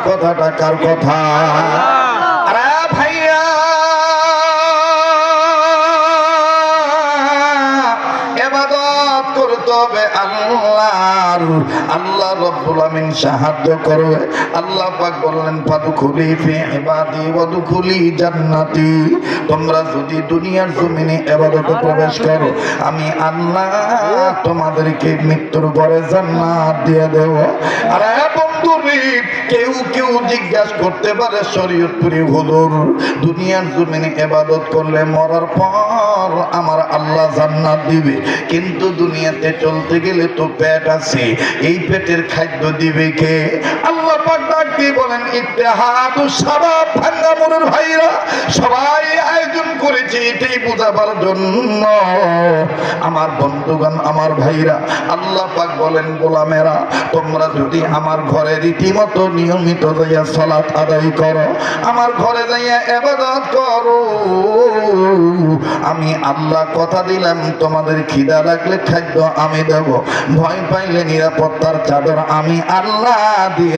কথাটা কার কথা? আরে ভাইয়া ইবাদত করতে হবে আল্লাহর। আল্লাহ রাব্বুল আমিন সাহায্য করবে। আল্লাহ পাক বললেন ফাদখুলি ফি ইবাদি ওয়াদখুলি জান্নাতি। তোমরা যদি দুনিয়ার জমিনে ইবাদতে প্রবেশ করো আমি আল্লাহ তোমাদেরকে মৃত্যুর পরে জান্নাত দিয়ে দেব। আরে বন্ধুরে কেউ কেউ জিজ্ঞাসা করতে পারে শরীয়তপুরি হুজুর দুনিয়ার জমিনে ইবাদত করলে মরার পর আমার আল্লাহ জান্নাত দিবে, কিন্তু দুনিয়াতে চলতে গেলে তো পেট আছে, এই পেটের খাদ্য দিবে কে? আল্লাহ পাক ডাক দিয়ে বলেন ইত্তেহাদু শাবাব ভাঙ্গামুরের ভাইরা সবাই আয়োজন করেছে এটাই বোঝাবার জন্য। আমার বন্ধুগণ আমার ভাইরা আল্লাহ পাক বলেন গোলামেরা তোমরা যদি আমার ঘরে রীতিমতো নিয়মিত যাইয়া সালাত আদায় করো, আমার ঘরে যাইয়া ইবাদত করো, আমি আল্লাহ কথা দিলাম তোমাদের খিদা লাগলে খাদ্য আমি দেব, ভয় পাইলে নিরাপত্তার চাদর আমি আল্লাহ দিয়ে